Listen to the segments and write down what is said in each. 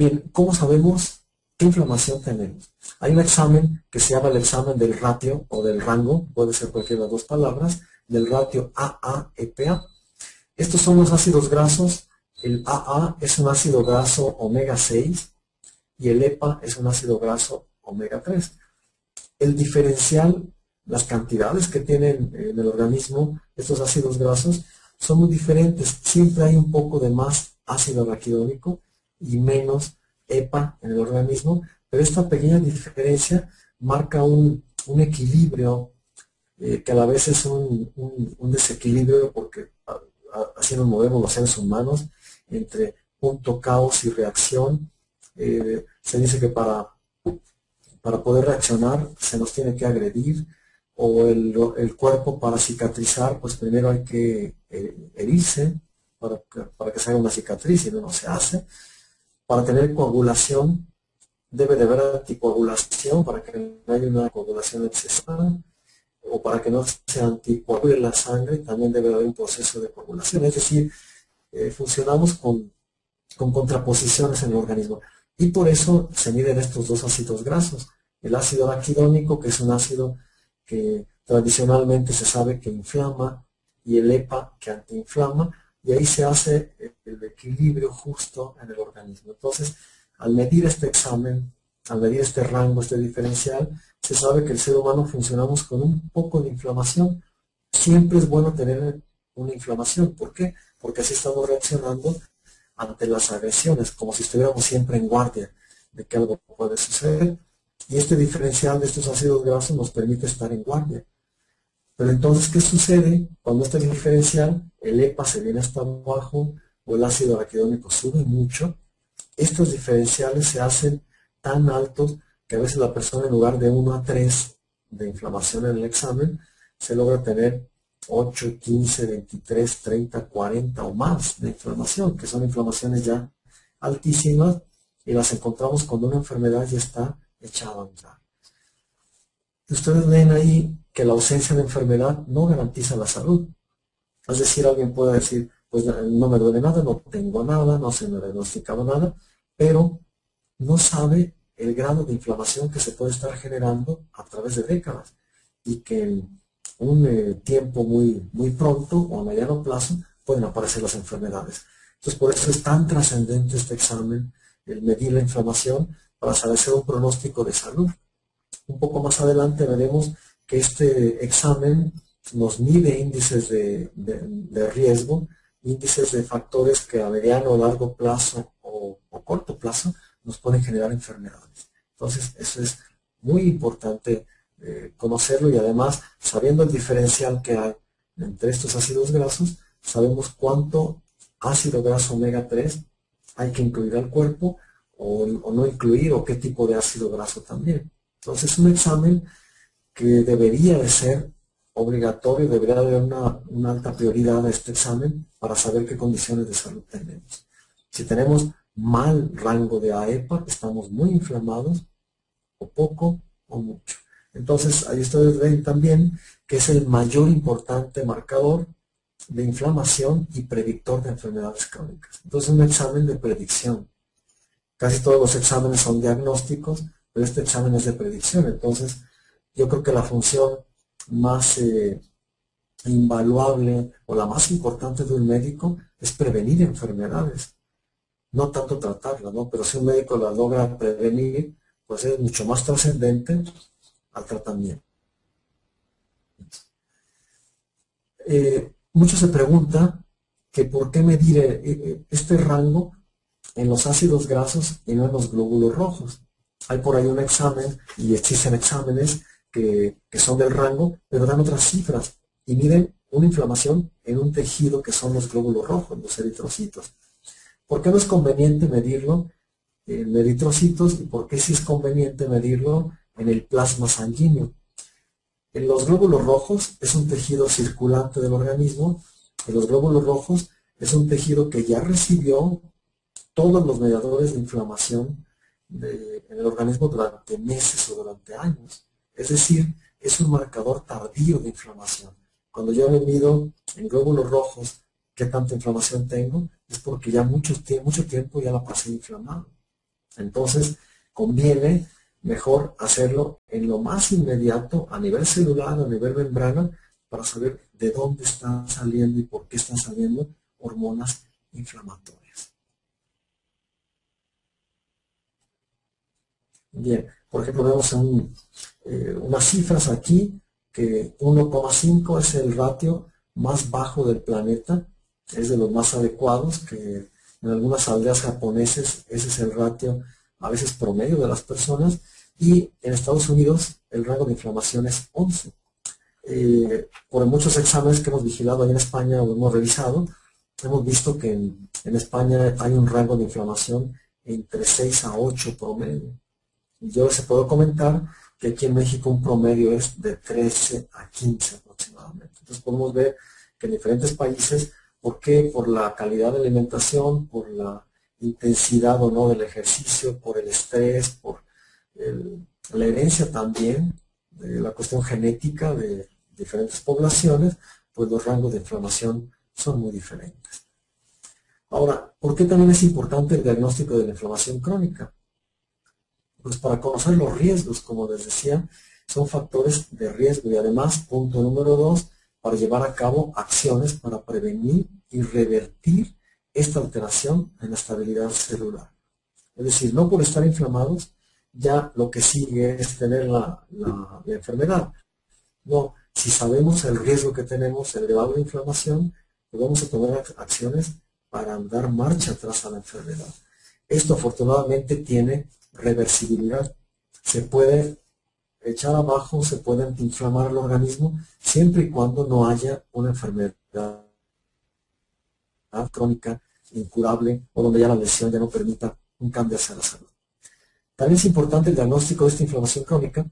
Bien, ¿cómo sabemos qué inflamación tenemos? Hay un examen que se llama el examen del ratio o del rango, puede ser cualquiera de las dos palabras, del ratio AA-EPA. Estos son los ácidos grasos. El AA es un ácido graso omega 6 y el EPA es un ácido graso omega 3. El diferencial, las cantidades que tienen en el organismo estos ácidos grasos son muy diferentes. Siempre hay un poco de más ácido araquidónico y menos EPA en el organismo, pero esta pequeña diferencia marca un equilibrio que a la vez es un desequilibrio, porque así nos movemos los seres humanos entre punto, caos y reacción. Se dice que para poder reaccionar se nos tiene que agredir, o el cuerpo para cicatrizar, pues primero hay que herirse para que se haga una cicatriz, y no se hace. Para tener coagulación debe de haber anticoagulación para que no haya una coagulación excesiva, o para que no se anticoagule la sangre también debe de haber un proceso de coagulación. Es decir, funcionamos con contraposiciones en el organismo, y por eso se miden estos dos ácidos grasos: el ácido araquidónico, que es un ácido que tradicionalmente se sabe que inflama, y el EPA, que antiinflama, y ahí se hace el equilibrio justo en el organismo. Entonces, al medir este examen, al medir este rango, este diferencial, se sabe que el ser humano funcionamos con un poco de inflamación. Siempre es bueno tener una inflamación. ¿Por qué? Porque así estamos reaccionando ante las agresiones, como si estuviéramos siempre en guardia de que algo puede suceder. Y este diferencial de estos ácidos grasos nos permite estar en guardia. Pero entonces, ¿qué sucede cuando este diferencial, el EPA, se viene hasta abajo o el ácido araquidónico sube mucho? Estos diferenciales se hacen tan altos que a veces la persona, en lugar de 1 a 3 de inflamación en el examen, se logra tener 8, 15, 23, 30, 40 o más de inflamación, que son inflamaciones ya altísimas, y las encontramos cuando una enfermedad ya está echada a andar. Ustedes ven ahí que la ausencia de enfermedad no garantiza la salud. Es decir, alguien puede decir, pues no me duele nada, no tengo nada, no se me ha diagnosticado nada, pero no sabe el grado de inflamación que se puede estar generando a través de décadas, y que en un tiempo muy pronto o a mediano plazo pueden aparecer las enfermedades. Entonces, por eso es tan trascendente este examen, el medir la inflamación, para establecer un pronóstico de salud. Un poco más adelante veremos que este examen nos mide índices de riesgo, índices de factores que a mediano o largo plazo o corto plazo nos pueden generar enfermedades. Entonces, eso es muy importante conocerlo, y además, sabiendo el diferencial que hay entre estos ácidos grasos, sabemos cuánto ácido graso omega 3 hay que incluir al cuerpo o no incluir, o qué tipo de ácido graso también. Entonces, es un examen que debería de ser obligatorio, debería de haber una alta prioridad a este examen para saber qué condiciones de salud tenemos. Si tenemos mal rango de AEPA, estamos muy inflamados, o poco o mucho. Entonces, ahí ustedes ven también que es el mayor importante marcador de inflamación y predictor de enfermedades crónicas. Entonces, es un examen de predicción. Casi todos los exámenes son diagnósticos, pero este examen es de predicción. Entonces, yo creo que la función más invaluable o la más importante de un médico es prevenir enfermedades, no tanto tratarlas, ¿no? Pero si un médico la logra prevenir, pues es mucho más trascendente al tratamiento. Mucho se pregunta que por qué medir este rango en los ácidos grasos y no en los glóbulos rojos. Hay por ahí un examen, y existen exámenes que son del rango, pero dan otras cifras y miden una inflamación en un tejido que son los glóbulos rojos, los eritrocitos. ¿Por qué no es conveniente medirlo en eritrocitos, y por qué sí es conveniente medirlo en el plasma sanguíneo? En los glóbulos rojos es un tejido circulante del organismo, y los glóbulos rojos es un tejido que ya recibió todos los mediadores de inflamación en el organismo durante meses o durante años. Es decir, es un marcador tardío de inflamación. Cuando yo me mido en glóbulos rojos qué tanta inflamación tengo, es porque ya mucho tiempo ya la pasé inflamado. Entonces, conviene mejor hacerlo en lo más inmediato, a nivel celular, a nivel membrana, para saber de dónde están saliendo y por qué están saliendo hormonas inflamatorias. Bien, por ejemplo, vemos unas cifras aquí, que 1,5 es el ratio más bajo del planeta, es de los más adecuados, que en algunas aldeas japoneses ese es el ratio a veces promedio de las personas, y en Estados Unidos el rango de inflamación es 11. Por muchos exámenes que hemos vigilado ahí en España o hemos revisado, hemos visto que en España hay un rango de inflamación entre 6 a 8 promedio. Yo les puedo comentar que aquí en México un promedio es de 13 a 15 aproximadamente. Entonces podemos ver que en diferentes países, ¿por qué? Por la calidad de alimentación, por la intensidad o no del ejercicio, por el estrés, por la herencia también, de la cuestión genética de diferentes poblaciones, pues los rangos de inflamación son muy diferentes. Ahora, ¿por qué también es importante el diagnóstico de la inflamación crónica? Pues para conocer los riesgos, como les decía, son factores de riesgo y además, punto número 2, para llevar a cabo acciones para prevenir y revertir esta alteración en la estabilidad celular. Es decir, no por estar inflamados, ya lo que sigue es tener la enfermedad. No, si sabemos el riesgo que tenemos, el grado de inflamación, pues vamos a tomar acciones para dar marcha atrás a la enfermedad. Esto afortunadamente tiene reversibilidad. Se puede echar abajo, se puede antiinflamar el organismo siempre y cuando no haya una enfermedad crónica, incurable, o donde ya la lesión ya no permita un cambio hacia la salud. También es importante el diagnóstico de esta inflamación crónica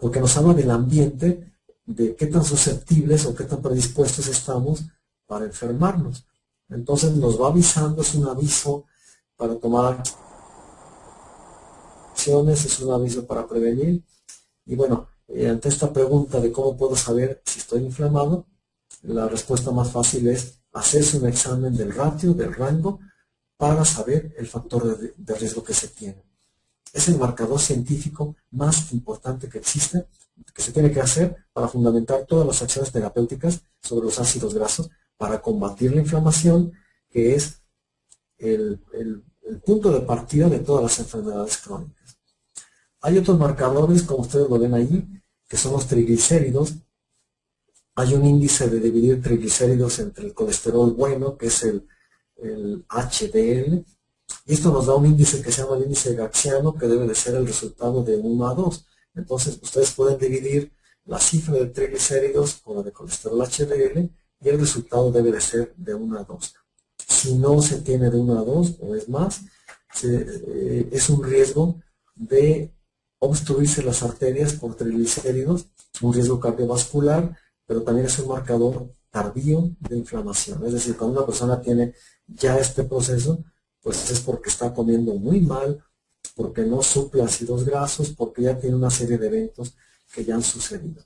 porque nos habla del ambiente, de qué tan susceptibles o qué tan predispuestos estamos para enfermarnos. Entonces nos va avisando, es un aviso para tomar acciones, es un aviso para prevenir. Y bueno, ante esta pregunta de cómo puedo saber si estoy inflamado, la respuesta más fácil es hacerse un examen del ratio, del rango, para saber el factor de riesgo que se tiene. Es el marcador científico más importante que existe, que se tiene que hacer para fundamentar todas las acciones terapéuticas sobre los ácidos grasos para combatir la inflamación, que es el punto de partida de todas las enfermedades crónicas. Hay otros marcadores, como ustedes lo ven ahí, que son los triglicéridos. Hay un índice de dividir triglicéridos entre el colesterol bueno, que es el HDL, y esto nos da un índice que se llama el índice gaxiano, que debe de ser el resultado de 1 a 2. Entonces, ustedes pueden dividir la cifra de triglicéridos con la de colesterol HDL y el resultado debe de ser de 1 a 2. Si no se tiene de 1 a 2 o es más, es un riesgo de obstruirse las arterias por triglicéridos, un riesgo cardiovascular, pero también es un marcador tardío de inflamación. Es decir, cuando una persona tiene ya este proceso, pues es porque está comiendo muy mal, porque no suple ácidos grasos, porque ya tiene una serie de eventos que ya han sucedido.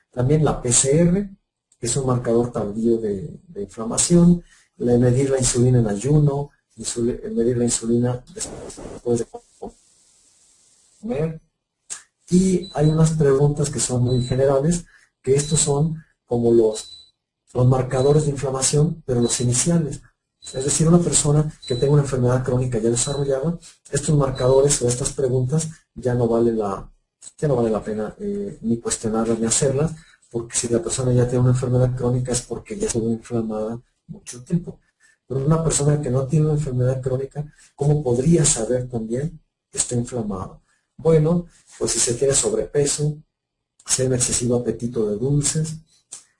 También la PCR es un marcador tardío de inflamación, medir la insulina en ayuno, medir la insulina después de comer. Y hay unas preguntas que son muy generales, que estos son como los marcadores de inflamación, pero los iniciales. Es decir, una persona que tenga una enfermedad crónica ya desarrollada, estos marcadores o estas preguntas ya no vale la pena ni cuestionarlas ni hacerlas, porque si la persona ya tiene una enfermedad crónica es porque ya estuvo inflamada mucho tiempo. Pero una persona que no tiene una enfermedad crónica, ¿cómo podría saber también que está inflamado? Bueno, pues si se tiene sobrepeso, si hay un excesivo apetito de dulces,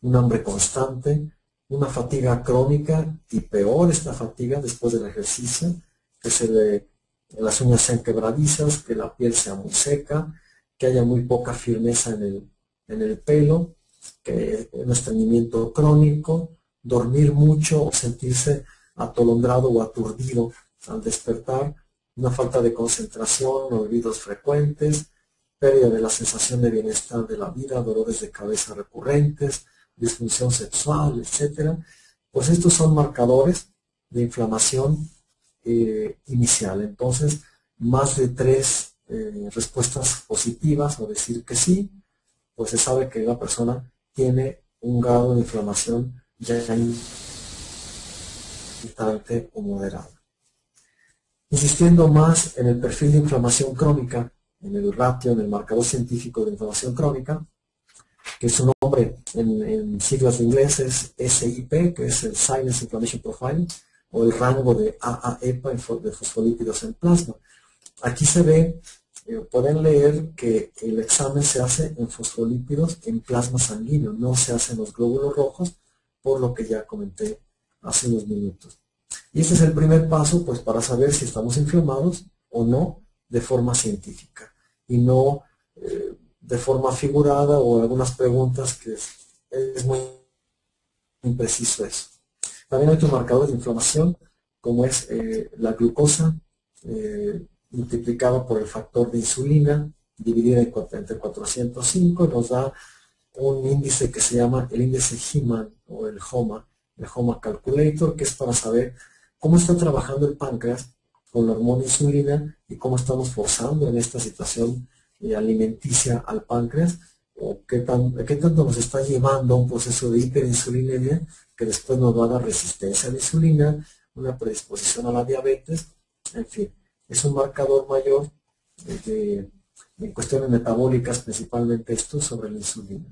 un hambre constante, una fatiga crónica, y peor esta fatiga después del ejercicio, que las uñas sean quebradizas, que la piel sea muy seca, que haya muy poca firmeza en el pelo, que un estreñimiento crónico, dormir mucho o sentirse atolondrado o aturdido al despertar, una falta de concentración, olvidos frecuentes, pérdida de la sensación de bienestar de la vida, dolores de cabeza recurrentes, disfunción sexual, etc. Pues estos son marcadores de inflamación inicial. Entonces, más de 3 respuestas positivas o decir que sí, pues se sabe que la persona tiene un grado de inflamación ya importante o moderado. Insistiendo más en el perfil de inflamación crónica, en el ratio, en el marcador científico de inflamación crónica, que su nombre en siglas de inglés es SIP, que es el Sinus Inflammation Profile, o el rango de AA-EPA de fosfolípidos en plasma. Aquí se ve, pueden leer que el examen se hace en fosfolípidos en plasma sanguíneo, no se hace en los glóbulos rojos, por lo que ya comenté hace unos minutos. Y este es el primer paso, pues, para saber si estamos inflamados o no de forma científica, y no de forma figurada o algunas preguntas que es muy impreciso eso. También hay otros marcadores de inflamación, como es la glucosa multiplicada por el factor de insulina, dividida entre 405, nos da un índice que se llama el índice Heeman o el HOMA Calculator, que es para saber cómo está trabajando el páncreas con la hormona insulina y cómo estamos forzando en esta situación alimenticia al páncreas, o qué tanto nos está llevando a un proceso de hiperinsulinemia que después nos va a dar resistencia a la insulina, una predisposición a la diabetes, en fin, es un marcador mayor en cuestiones metabólicas, principalmente esto sobre la insulina.